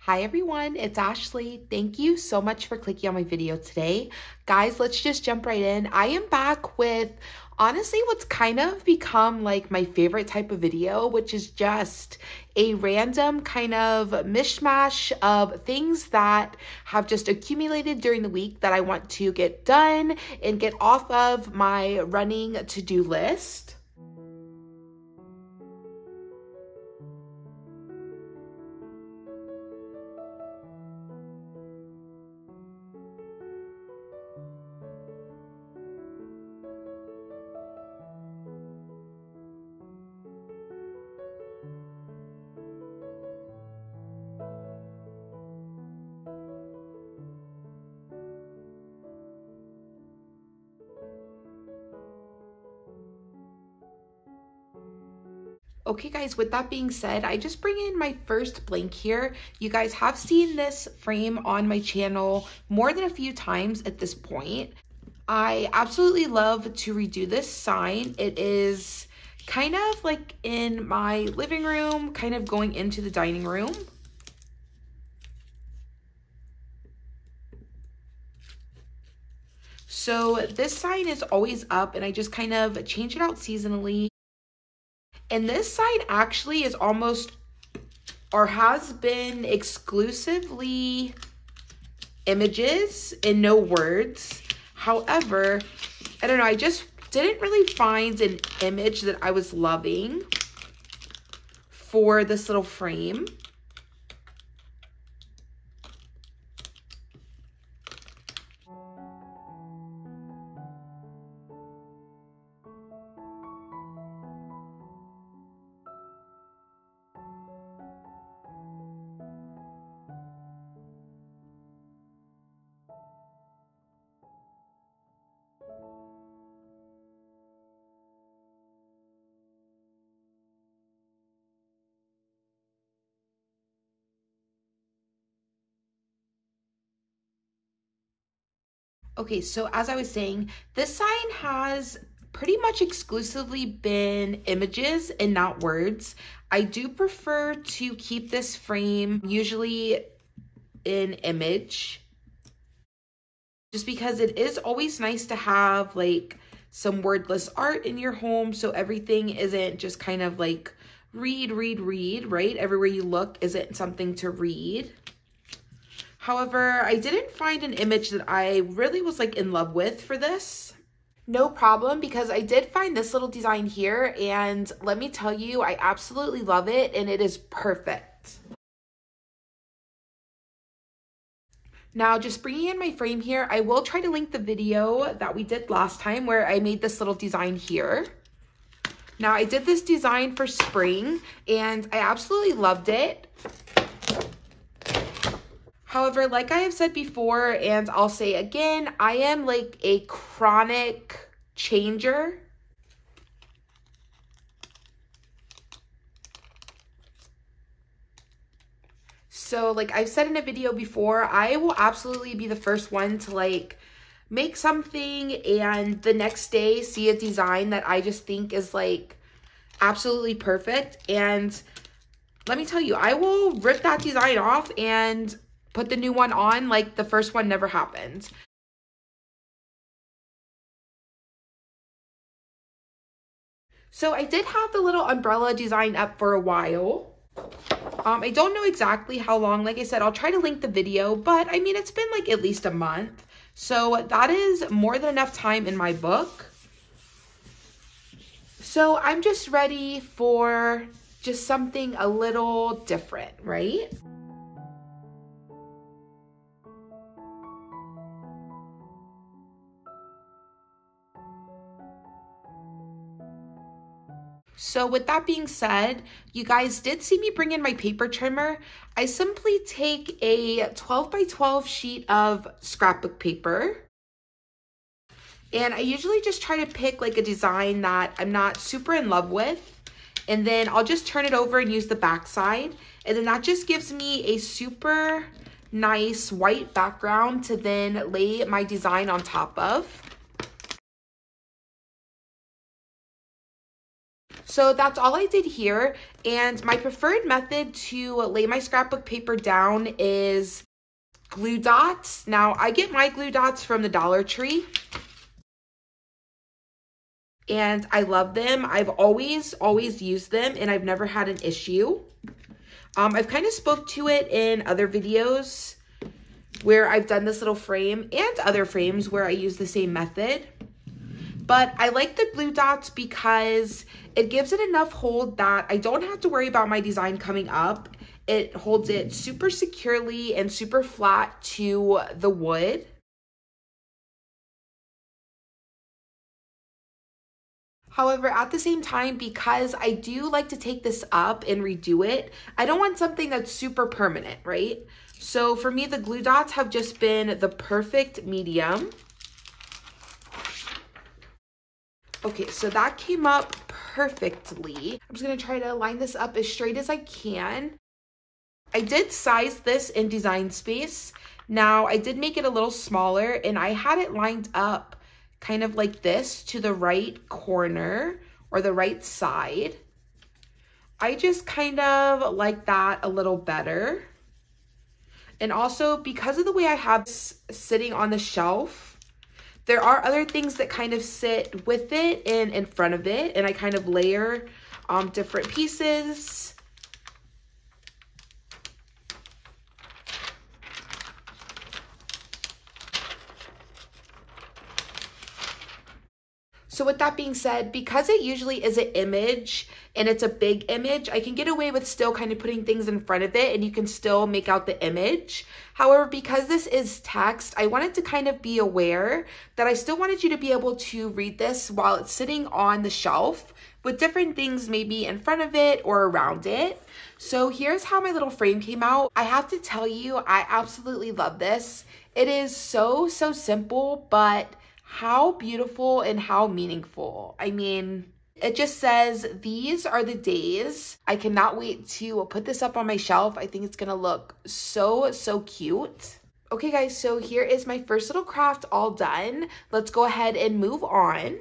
Hi everyone, it's Ashley. Thank you so much for clicking on my video today. Guys, let's just jump right in. I am back with honestly what's kind of become like my favorite type of video, which is just a random kind of mishmash of things that have just accumulated during the week that I want to get done and get off of my running to-do list. Okay guys, with that being said, I just bring in my first blank here. You guys have seen this frame on my channel more than a few times at this point. I absolutely love to redo this sign. It is kind of like in my living room, kind of going into the dining room. So this sign is always up and I just kind of change it out seasonally. And this sign actually is almost, or has been exclusively images and no words. However, I don't know, I just didn't really find an image that I was loving for this little frame. Okay, so as I was saying, this sign has pretty much exclusively been images and not words. I do prefer to keep this frame usually in image, just because it is always nice to have like some wordless art in your home, so everything isn't just kind of like read, right? Everywhere you look isn't something to read. However, I didn't find an image that I really was like in love with for this. No problem, because I did find this little design here and let me tell you, I absolutely love it and it is perfect. Now, just bringing in my frame here, I will try to link the video that we did last time where I made this little design here. Now, I did this design for spring and I absolutely loved it. However, like I have said before, and I'll say again, I am like a chronic changer. So like I've said in a video before, I will absolutely be the first one to like make something and the next day see a design that I just think is like absolutely perfect. And let me tell you, I will rip that design off and put the new one on like the first one never happened. So I did have the little umbrella design up for a while. I don't know exactly how long. Like I said, I'll try to link the video, but I mean, it's been like at least a month. So that is more than enough time in my book. So I'm just ready for just something a little different, right? So with that being said, you guys did see me bring in my paper trimmer. I simply take a 12 by 12 sheet of scrapbook paper. And I usually just try to pick like a design that I'm not super in love with. And then I'll just turn it over and use the back side. And then that just gives me a super nice white background to then lay my design on top of. So that's all I did here, and my preferred method to lay my scrapbook paper down is glue dots. Now, I get my glue dots from the Dollar Tree, and I love them. I've always used them, and I've never had an issue. I've kind of spoke to it in other videos where I've done this little frame and other frames where I use the same method. But I like the glue dots because it gives it enough hold that I don't have to worry about my design coming up. It holds it super securely and super flat to the wood. However, at the same time, because I do like to take this up and redo it, I don't want something that's super permanent, right? So for me, the glue dots have just been the perfect medium. Okay, so that came up perfectly. I'm just gonna try to line this up as straight as I can. I did size this in Design Space. Now, I did make it a little smaller, and I had it lined up kind of like this to the right corner or the right side. I just kind of like that a little better. And also, because of the way I have this sitting on the shelf, there are other things that kind of sit with it and in front of it, and I kind of layer different pieces. So with that being said, because it usually is an image and it's a big image, I can get away with still kind of putting things in front of it and you can still make out the image. However, because this is text, I wanted to kind of be aware that I still wanted you to be able to read this while it's sitting on the shelf with different things maybe in front of it or around it. So here's how my little frame came out. I have to tell you, I absolutely love this. It is so simple, but how beautiful and how meaningful. I mean, it just says, these are the days. I cannot wait to put this up on my shelf. I think it's gonna look so cute. Okay guys, so here is my first little craft all done. Let's go ahead and move on.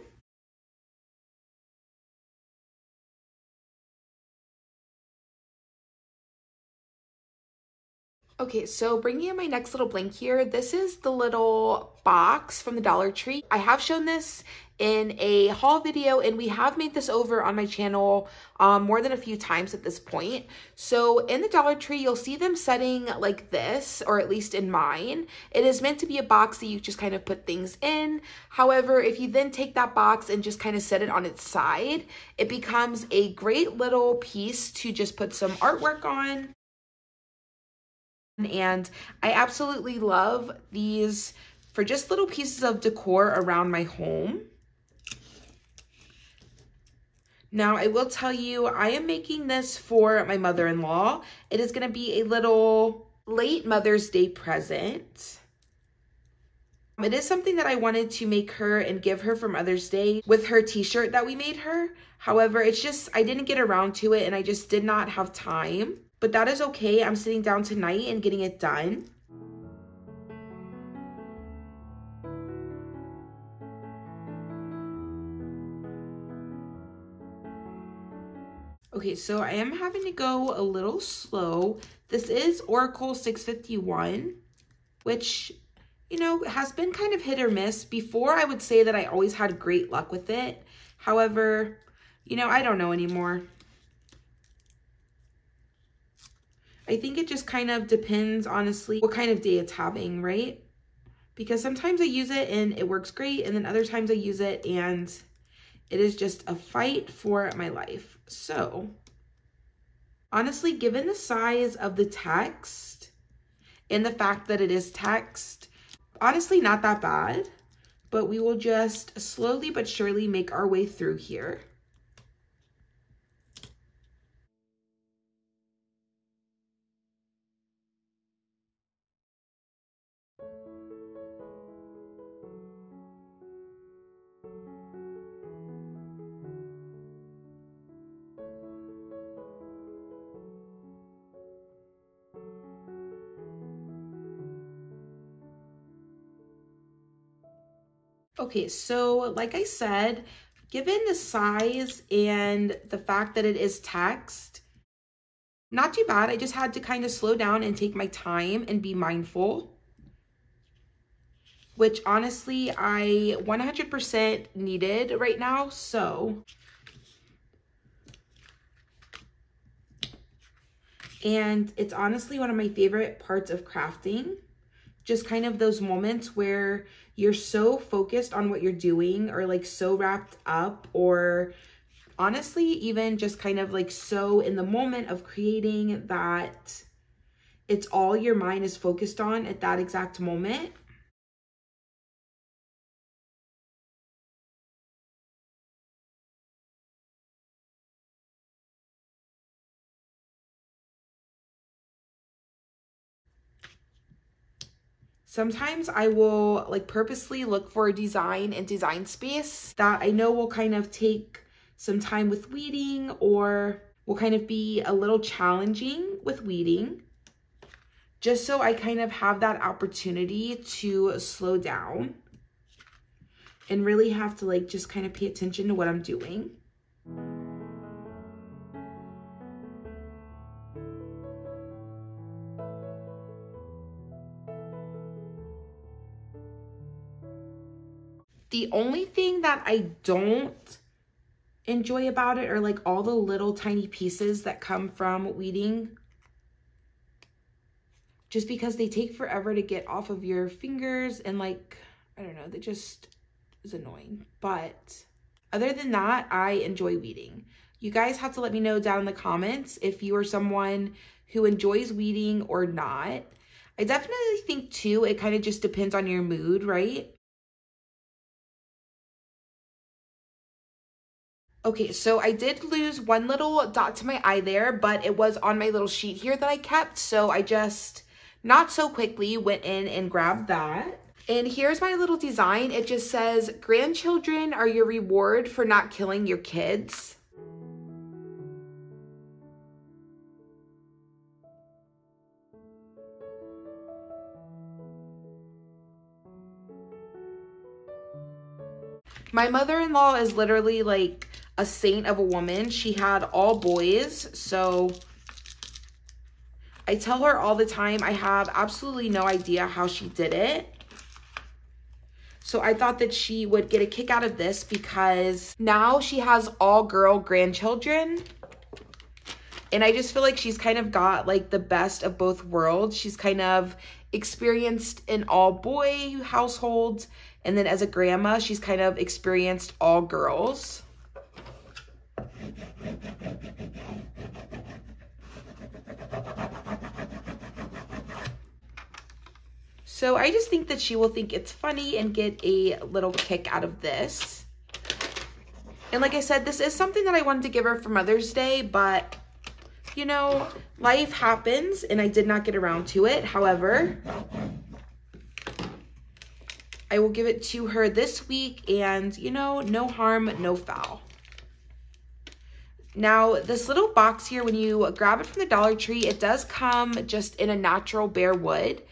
Okay, so bringing in my next little blank here, this is the little box from the Dollar Tree. I have shown this in a haul video, and we have made this over on my channel more than a few times at this point. So in the Dollar Tree, you'll see them setting like this, or at least in mine. It is meant to be a box that you just kind of put things in. However, if you then take that box and just kind of set it on its side, it becomes a great little piece to just put some artwork on. And I absolutely love these for just little pieces of decor around my home. Now, I will tell you, I am making this for my mother-in-law. It is going to be a little late Mother's Day present. It is something that I wanted to make her and give her for Mother's Day with her t-shirt that we made her. However, it's just, I didn't get around to it and I just did not have time. But that is okay. I'm sitting down tonight and getting it done. Okay, so I am having to go a little slow. This is Oracle 651, which, you know, has been kind of hit or miss. Before, I would say that I always had great luck with it. However, you know, I don't know anymore. I think it just kind of depends, honestly, what kind of day it's having, right? Because sometimes I use it and it works great, and then other times I use it and it is just a fight for my life. So, honestly, given the size of the text and the fact that it is text, honestly, not that bad, but we will just slowly but surely make our way through here. Okay, so like I said, given the size and the fact that it is text, not too bad. I just had to kind of slow down and take my time and be mindful, which honestly I 100% needed right now. So, and it's honestly one of my favorite parts of crafting. Just kind of those moments where you're so focused on what you're doing, or like so wrapped up, or honestly even just kind of like so in the moment of creating that it's all your mind is focused on at that exact moment. Sometimes I will like purposely look for a design and design space that I know will kind of take some time with weeding, or will kind of be a little challenging with weeding, just so I kind of have that opportunity to slow down and really have to like just kind of pay attention to what I'm doing. The only thing that I don't enjoy about it are like all the little tiny pieces that come from weeding, just because they take forever to get off of your fingers, and like, I don't know, they just is annoying. But other than that, I enjoy weeding. You guys have to let me know down in the comments if you are someone who enjoys weeding or not. I definitely think too, it kind of just depends on your mood, right? Okay, so I did lose one little dot to my eye there, but it was on my little sheet here that I kept. So I just, not so quickly, went in and grabbed that. And here's my little design. It just says, "Grandchildren are your reward for not killing your kids." My mother-in-law is literally like a saint of a woman. She had all boys, so I tell her all the time I have absolutely no idea how she did it. So I thought that she would get a kick out of this, because now she has all girl grandchildren. And I just feel like she's kind of got like the best of both worlds. She's kind of experienced an all boy household, and then as a grandma, she's kind of experienced all girls. So I just think that she will think it's funny and get a little kick out of this. And like I said, this is something that I wanted to give her for Mother's Day, but you know, life happens and I did not get around to it. However, I will give it to her this week, and you know, no harm, no foul. Now, this little box here, when you grab it from the Dollar Tree, it does come just in a natural bare wood.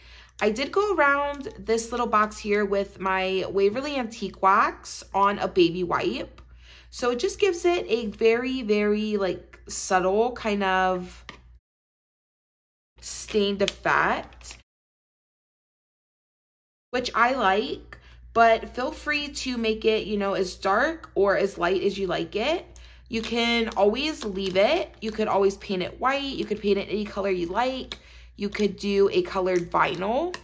I did go around this little box here with my Waverly Antique Wax on a baby wipe. So it just gives it a very, very like subtle kind of stained effect, which I like, but feel free to make it, you know, as dark or as light as you like it. You can always leave it. You could always paint it white. You could paint it any color you like. You could do a colored vinyl.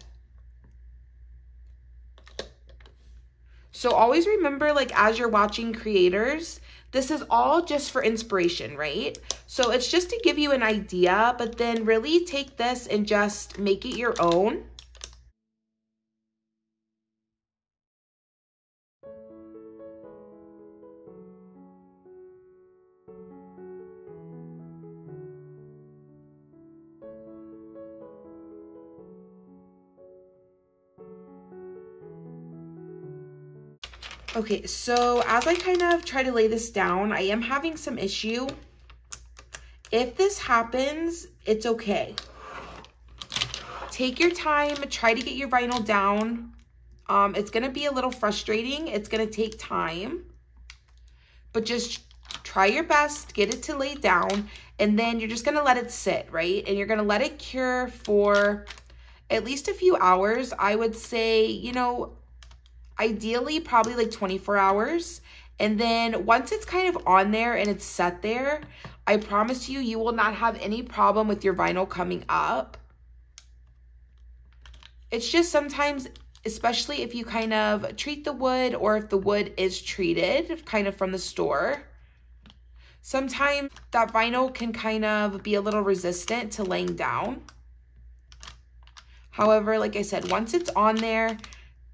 So always remember, like, as you're watching creators, this is all just for inspiration, right? So it's just to give you an idea, but then really take this and just make it your own. Okay, so as I kind of try to lay this down, I am having some issue. If this happens, it's okay. Take your time, try to get your vinyl down. It's gonna be a little frustrating. It's gonna take time. but just try your best, get it to lay down, and then you're just gonna let it sit, right? And you're gonna let it cure for at least a few hours. I would say, you know, ideally probably like 24 hours. And then once it's kind of on there and it's set there, I promise you, you will not have any problem with your vinyl coming up. It's just sometimes, especially if you kind of treat the wood or if the wood is treated kind of from the store, sometimes that vinyl can kind of be a little resistant to laying down. However, like I said, once it's on there,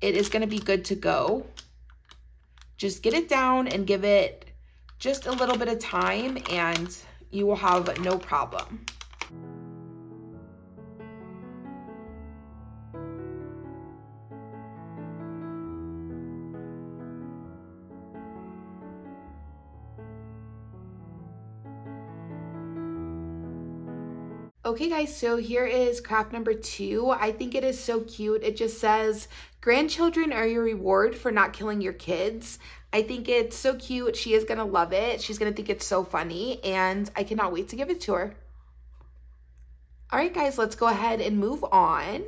it is going to be good to go. Just get it down and give it just a little bit of time and you will have no problem. Okay guys, so here is craft number 2. I think it is so cute. It just says, grandchildren are your reward for not killing your kids. I think it's so cute. She is gonna love it. She's gonna think it's so funny and I cannot wait to give it to her. All right guys, let's go ahead and move on.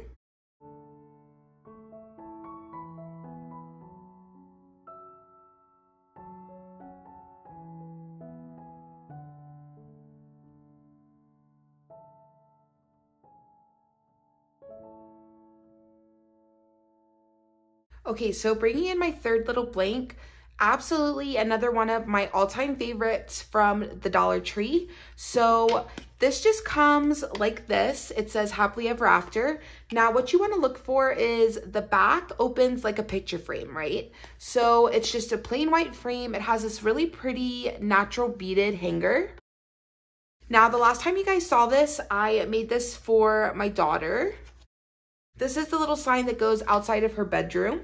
Okay, so bringing in my third little blank, absolutely another one of my all-time favorites from the Dollar Tree. So this just comes like this. It says happily ever after. Now what you want to look for is the back opens like a picture frame, right? So it's just a plain white frame. It has this really pretty natural beaded hanger. Now the last time you guys saw this, I made this for my daughter. This is the little sign that goes outside of her bedroom.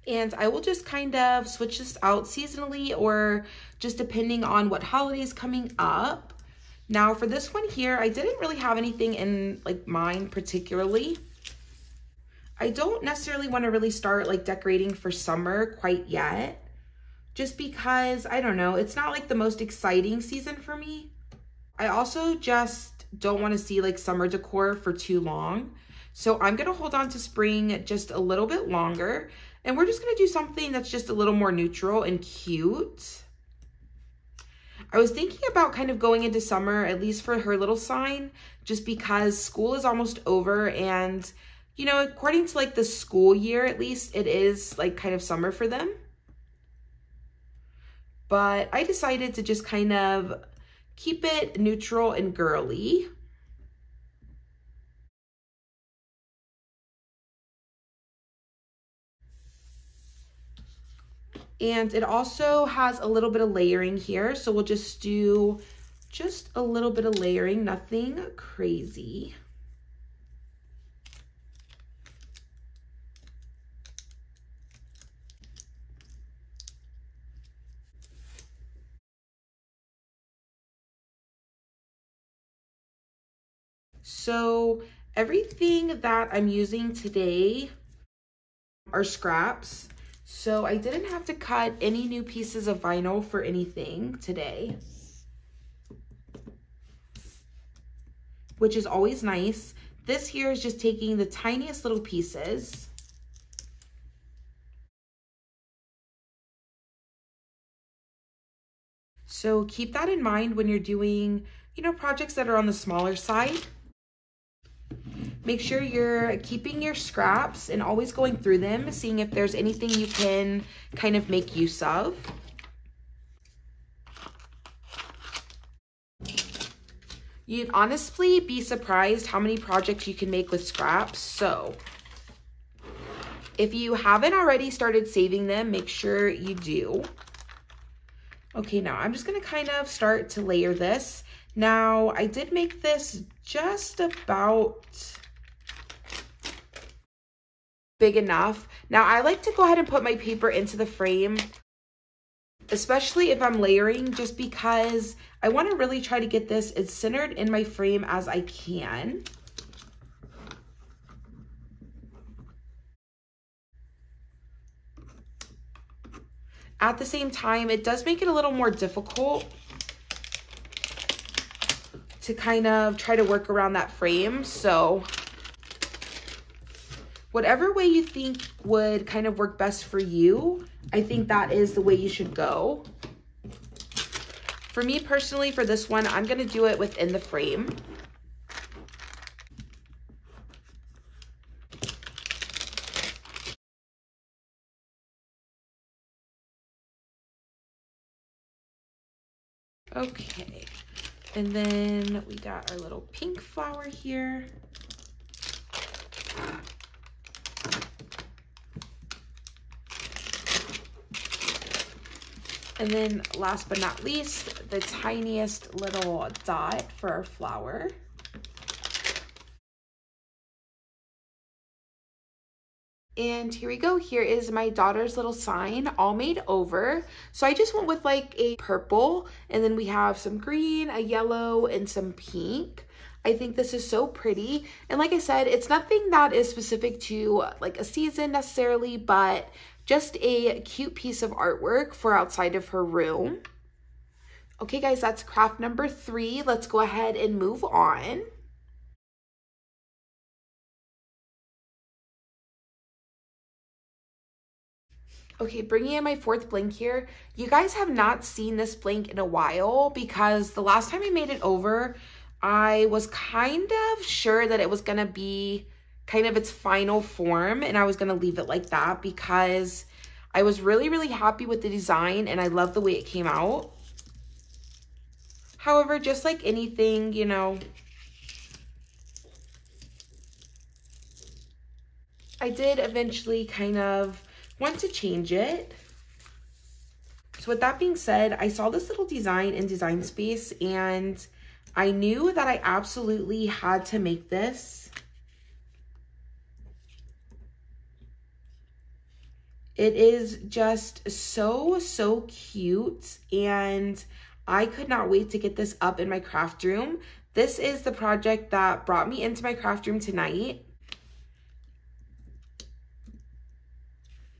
And I will just kind of switch this out seasonally or just depending on what holiday is coming up. Now for this one here, I didn't really have anything in like mind particularly. I don't necessarily want to really start like decorating for summer quite yet, just because, I don't know, it's not like the most exciting season for me. I also just don't want to see like summer decor for too long. So I'm going to hold on to spring just a little bit longer. And we're just going to do something that's just a little more neutral and cute. I was thinking about kind of going into summer, at least for her little sign, just because school is almost over. And, you know, according to like the school year, at least it is like kind of summer for them. But I decided to just kind of keep it neutral and girly. And it also has a little bit of layering here. So we'll just do just a little bit of layering, nothing crazy. So everything that I'm using today are scraps. So I didn't have to cut any new pieces of vinyl for anything today, which is always nice. This here is just taking the tiniest little pieces. So keep that in mind when you're doing, you know, projects that are on the smaller side. Make sure you're keeping your scraps and always going through them, seeing if there's anything you can kind of make use of. You'd honestly be surprised how many projects you can make with scraps. So if you haven't already started saving them, make sure you do. Okay, now I'm just gonna kind of start to layer this. Now I did make this just about big enough. Now I like to go ahead and put my paper into the frame, especially if I'm layering, just because I want to really try to get this as centered in my frame as I can. At the same time, it does make it a little more difficult to kind of try to work around that frame. So whatever way you think would kind of work best for you, I think that is the way you should go. For me personally, for this one, I'm gonna do it within the frame. Okay, and then we got our little pink flower here. And then last but not least, the tiniest little dot for our flower. And here we go. Here is my daughter's little sign all made over. So I just went with like a purple, and then we have some green, a yellow, and some pink. I think this is so pretty. And like I said, it's nothing that is specific to like a season necessarily, but just a cute piece of artwork for outside of her room. Okay guys, that's craft number 3. Let's go ahead and move on. Okay, bringing in my 4th blank here. You guys have not seen this blank in a while because the last time I made it over, I was kind of sure that it was gonna be kind of its final form and I was gonna leave it like that because I was really happy with the design and I love the way it came out. However, just like anything, you know, I did eventually kind of want to change it. So with that being said, I saw this little design in Design Space and I knew that I absolutely had to make this. It is just so cute and I could not wait to get this up in my craft room. This is the project that brought me into my craft room tonight,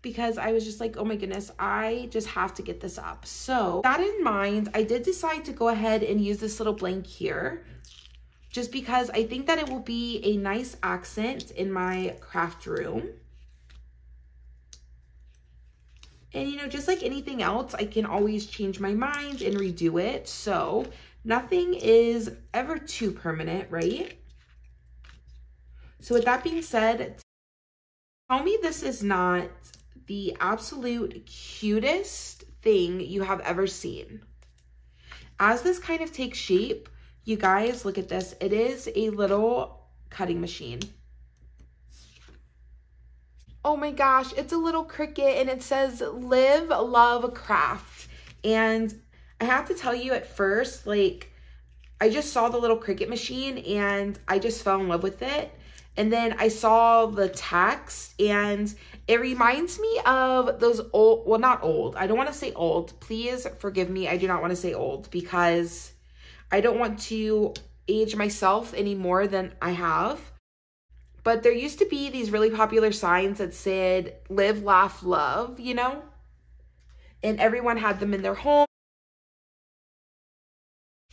because I was just like, oh my goodness, I just have to get this up. So with that in mind, I did decide to go ahead and use this little blank here, just because I think that it will be a nice accent in my craft room. And you know, just like anything else, I can always change my mind and redo it. So nothing is ever too permanent, right? So with that being said, tell me this is not the absolute cutest thing you have ever seen. As this kind of takes shape, you guys, look at this. It is a little cutting machine. Oh my gosh, it's a little Cricut and it says live, love, craft. And I have to tell you, at first, like, I just saw the little Cricut machine and I just fell in love with it. And then I saw the text and it reminds me of those old, well, not old, I don't want to say old, please forgive me, I do not want to say old because I don't want to age myself any more than I have. But there used to be these really popular signs that said live, laugh, love, you know? And everyone had them in their home.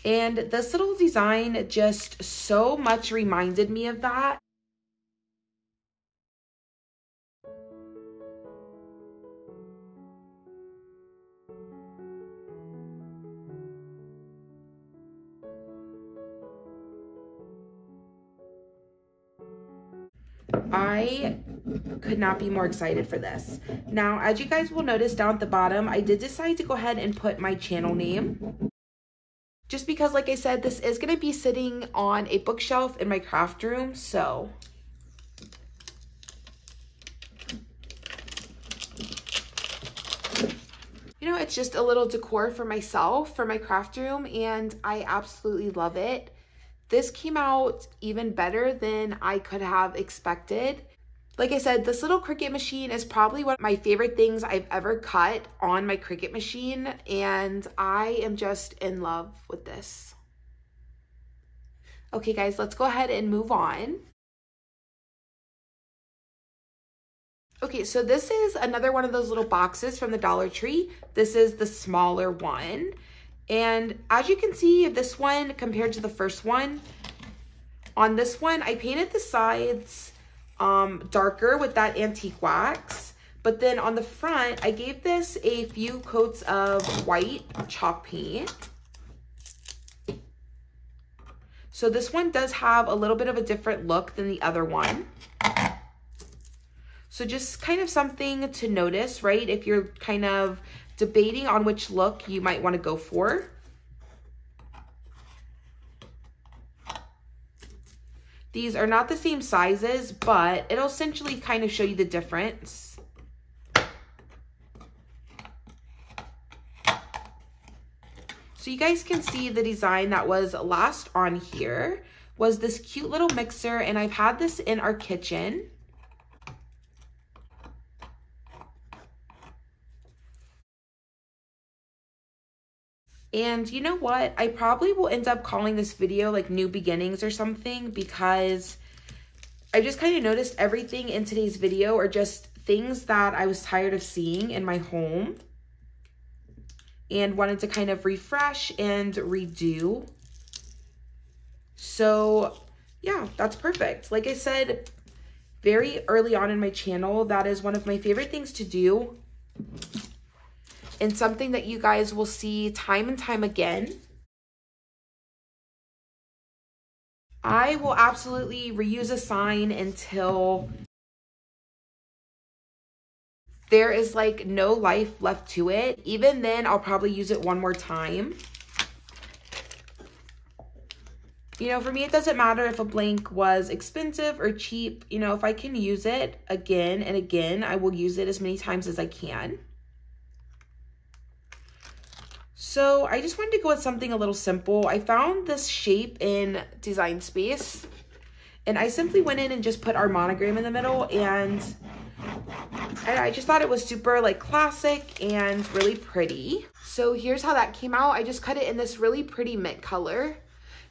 And this little design just so much reminded me of that. I could not be more excited for this. Now, as you guys will notice down at the bottom, I did decide to go ahead and put my channel name. Just because, like I said, this is going to be sitting on a bookshelf in my craft room, so. You know, it's just a little decor for myself, for my craft room, and I absolutely love it. This came out even better than I could have expected. Like I said, this little Cricut machine is probably one of my favorite things I've ever cut on my Cricut machine, and I am just in love with this. Okay guys, let's go ahead and move on. Okay, so this is another one of those little boxes from the Dollar Tree. This is the smaller one. And as you can see, this one compared to the first one, on this one, I painted the sides darker with that antique wax. But then on the front, I gave this a few coats of white chalk paint. So this one does have a little bit of a different look than the other one. So just kind of something to notice, right? If you're kind of debating on which look you might want to go for. These are not the same sizes, but it'll essentially kind of show you the difference. So you guys can see the design that was last on here was this cute little mixer, and I've had this in our kitchen. And you know what? I probably will end up calling this video like New Beginnings or something, because I just kind of noticed everything in today's video are just things that I was tired of seeing in my home and wanted to kind of refresh and redo. So yeah, that's perfect. Like I said, very early on in my channel, that is one of my favorite things to do. And something that you guys will see time and time again. I will absolutely reuse a sign until there is like no life left to it. Even then, I'll probably use it one more time. You know, for me, it doesn't matter if a blank was expensive or cheap. You know, if I can use it again and again, I will use it as many times as I can. So I just wanted to go with something a little simple. I found this shape in Design Space, and I simply went in and just put our monogram in the middle, and I just thought it was super like classic and really pretty. So here's how that came out. I just cut it in this really pretty mint color.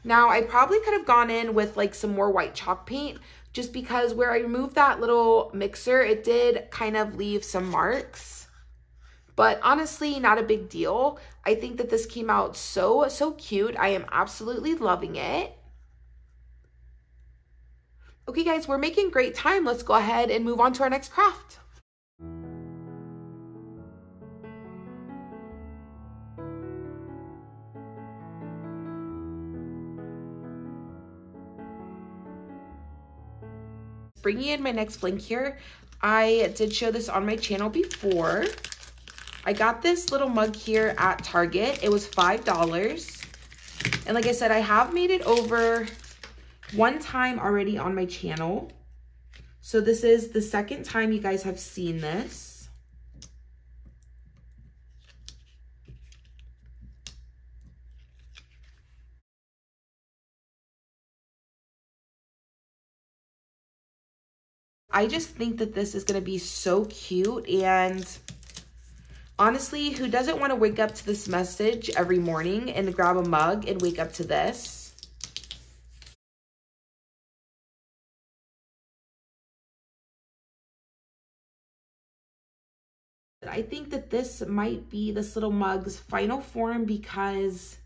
Now I probably could have gone in with like some more white chalk paint, just because where I removed that little mixer, it did kind of leave some marks. But honestly, not a big deal. I think that this came out so cute. I am absolutely loving it. Okay guys, we're making great time. Let's go ahead and move on to our next craft. Bringing in my next blank here, I did show this on my channel before. I got this little mug here at Target. It was $5. And like I said, I have made it over one time already on my channel. So this is the second time you guys have seen this. I just think that this is going to be so cute, and honestly, who doesn't want to wake up to this message every morning and grab a mug and wake up to this? I think that this might be this little mug's final form, because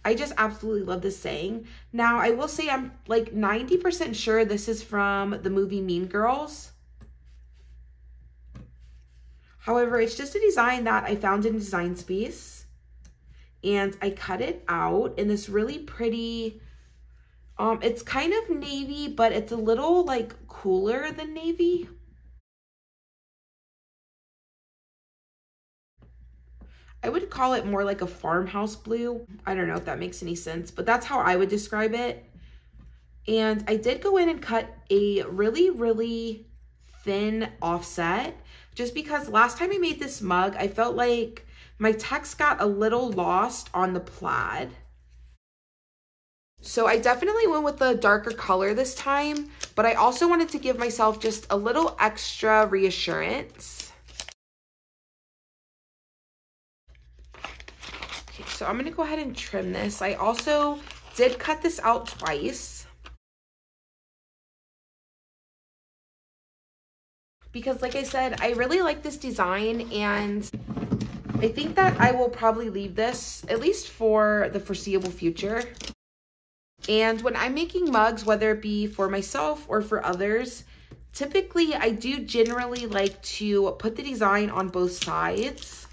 I just absolutely love this saying. Now, I will say I'm like 90% sure this is from the movie Mean Girls. However, it's just a design that I found in Design Space, and I cut it out in this really pretty, it's kind of navy, but it's a little like cooler than navy. I would call it more like a farmhouse blue. I don't know if that makes any sense, but that's how I would describe it. And I did go in and cut a really thin offset, just because last time I made this mug, I felt like my text got a little lost on the plaid. So I definitely went with the darker color this time, but I also wanted to give myself just a little extra reassurance. Okay, so I'm gonna go ahead and trim this. I also did cut this out twice, because like I said, I really like this design, and I think that I will probably leave this at least for the foreseeable future. And when I'm making mugs, whether it be for myself or for others, typically I do generally like to put the design on both sides.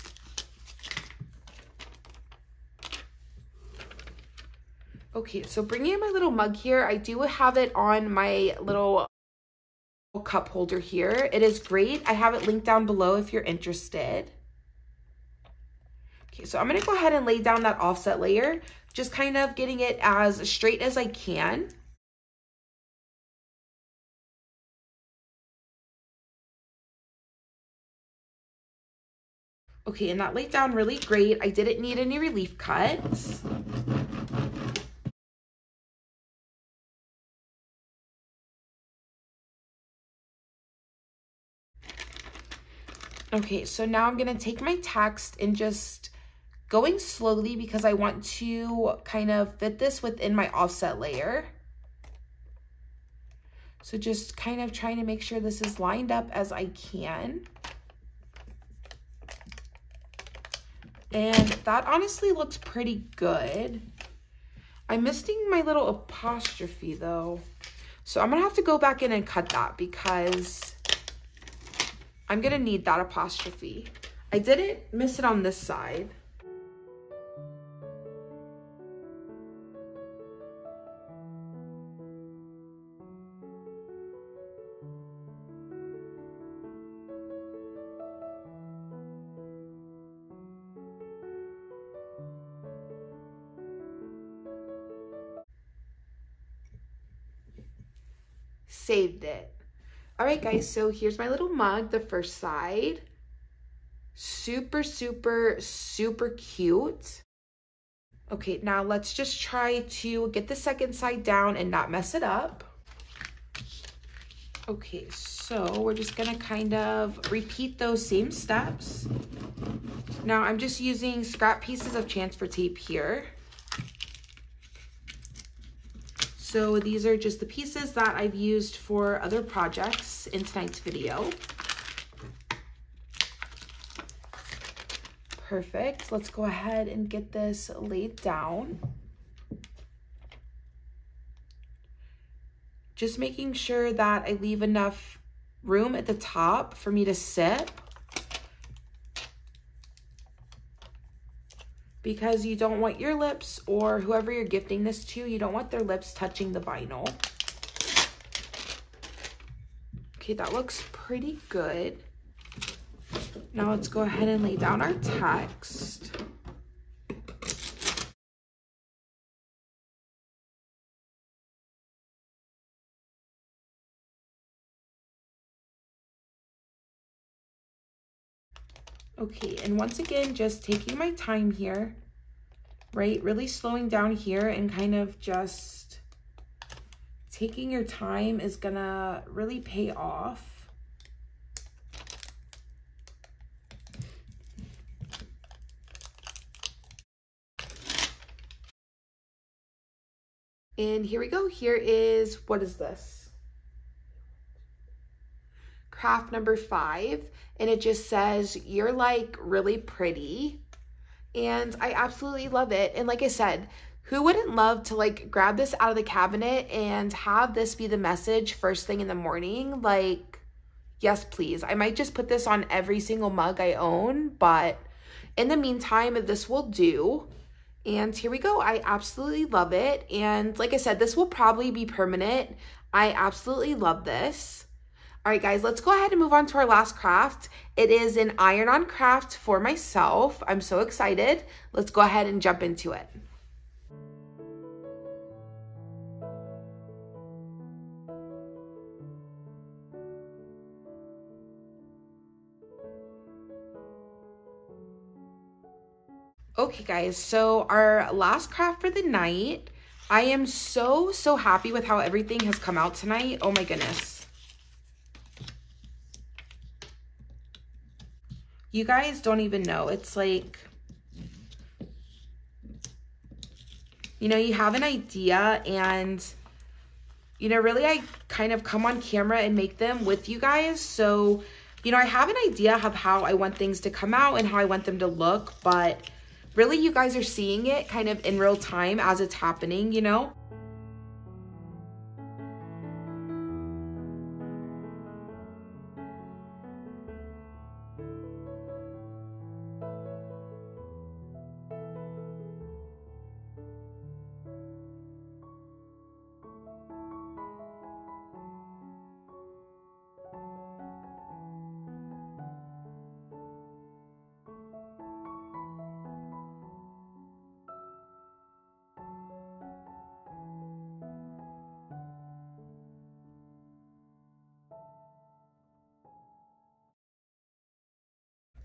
Okay, so bringing in my little mug here, I do have it on my little cup holder here. It is great. I have it linked down below if you're interested. Okay, so I'm going to go ahead and lay down that offset layer, just kind of getting it as straight as I can. Okay, and that laid down really great. I didn't need any relief cuts. Okay, so now I'm going to take my text and just going slowly because I want to kind of fit this within my offset layer. So just kind of trying to make sure this is lined up as I can. And that honestly looks pretty good. I'm missing my little apostrophe though. So I'm gonna have to go back in and cut that because I'm gonna need that apostrophe. I didn't miss it on this side. Saved it. All right, guys, so here's my little mug, the first side. Super, super, super cute. Okay, now let's just try to get the second side down and not mess it up. Okay, so we're just gonna kind of repeat those same steps. Now I'm just using scrap pieces of transfer tape here. So these are just the pieces that I've used for other projects in tonight's video. Perfect. Let's go ahead and get this laid down. Just making sure that I leave enough room at the top for me to sip, because you don't want your lips, or whoever you're gifting this to, you don't want their lips touching the vinyl. Okay, that looks pretty good. Now let's go ahead and lay down our text. Okay, and once again, just taking my time here, right? Really slowing down here and kind of just taking your time is gonna really pay off. And here we go. Here is, what is this? Craft number 5. And it just says, "You're like really pretty." And I absolutely love it. And like I said, who wouldn't love to like grab this out of the cabinet and have this be the message first thing in the morning? Like, yes, please. I might just put this on every single mug I own, but in the meantime, this will do. And here we go. I absolutely love it. And like I said, this will probably be permanent. I absolutely love this. All right, guys, let's go ahead and move on to our last craft. It is an iron-on craft for myself. I'm so excited. Let's go ahead and jump into it. Okay, guys, so our last craft for the night. I am so happy with how everything has come out tonight. Oh my goodness. You guys don't even know. It's like, you know, you have an idea and, you know, really I kind of come on camera and make them with you guys. So You know, I have an idea of how I want things to come out and how I want them to look, but really you guys are seeing it kind of in real time as it's happening, you know?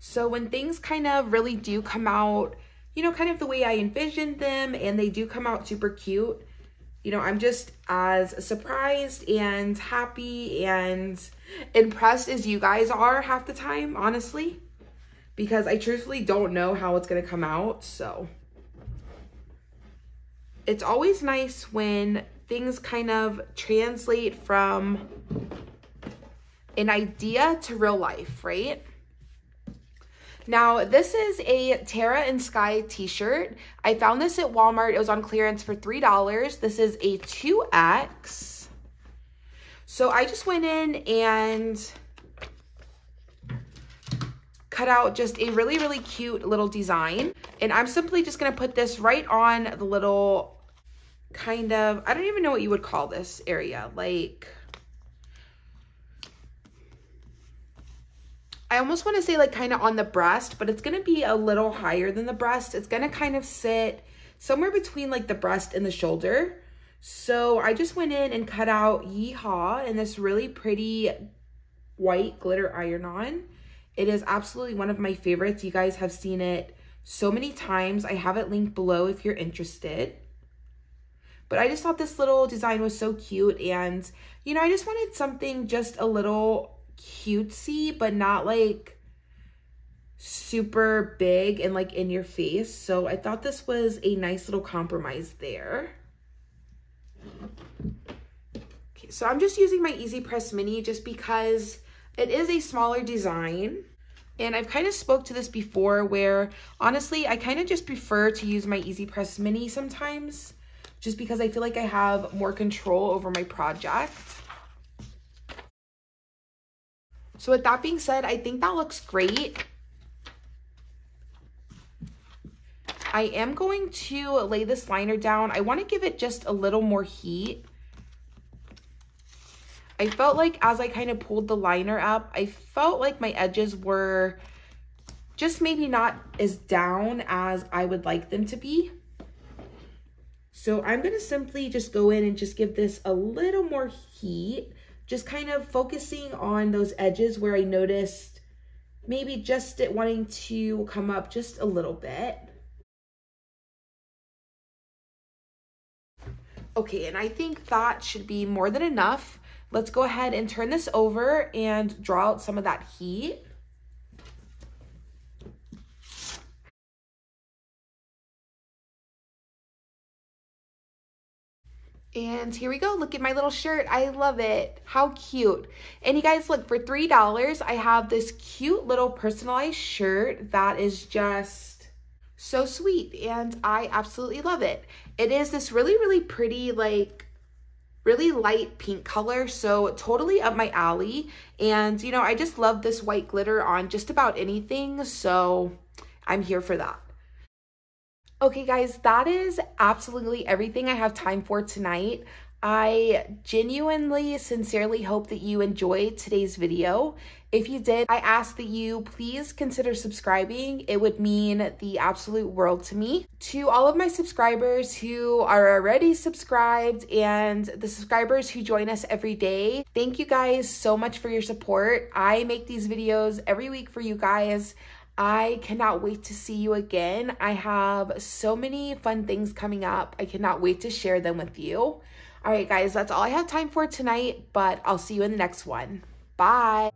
So when things kind of really do come out, you know, kind of the way I envisioned them, and they do come out super cute, you know, I'm just as surprised and happy and impressed as you guys are half the time, honestly, because I truthfully don't know how it's going to come out. So it's always nice when things kind of translate from an idea to real life, right? Now, this is a Tara and Sky t-shirt. I found this at Walmart. It was on clearance for $3. This is a 2X. So I just went in and cut out just a really, really cute little design. And I'm simply just going to put this right on the little kind of, I don't even know what you would call this area. Like, I almost want to say like kind of on the breast, but it's going to be a little higher than the breast. It's going to kind of sit somewhere between like the breast and the shoulder. So I just went in and cut out Yeehaw in this really pretty white glitter iron-on. It is absolutely one of my favorites. You guys have seen it so many times. I have it linked below if you're interested. But I just thought this little design was so cute, and you know, I just wanted something just a little cutesy, but not like super big and like in your face. So I thought this was a nice little compromise there. Okay, so I'm just using my Easy Press Mini just because it is a smaller design. And I've kind of spoke to this before where honestly, I kind of just prefer to use my Easy Press Mini sometimes just because I feel like I have more control over my project. So with that being said, I think that looks great. I am going to lay this liner down. I want to give it just a little more heat. I felt like as I kind of pulled the liner up, I felt like my edges were just maybe not as down as I would like them to be. So I'm going to simply just go in and just give this a little more heat. Just kind of focusing on those edges where I noticed maybe just it wanting to come up just a little bit. Okay, and I think that should be more than enough. Let's go ahead and turn this over and draw out some of that heat. And here we go. Look at my little shirt. I love it. How cute. And you guys, look, for $3, I have this cute little personalized shirt that is just so sweet. And I absolutely love it. It is this really, really pretty, like, really light pink color. So totally up my alley. And, you know, I just love this white glitter on just about anything. So I'm here for that. Okay guys, that is absolutely everything I have time for tonight. I genuinely, sincerely hope that you enjoyed today's video. If you did, I ask that you please consider subscribing. It would mean the absolute world to me. To all of my subscribers who are already subscribed and the subscribers who join us every day, thank you guys so much for your support. I make these videos every week for you guys. I cannot wait to see you again. I have so many fun things coming up. I cannot wait to share them with you. All right, guys, that's all I have time for tonight, but I'll see you in the next one. Bye.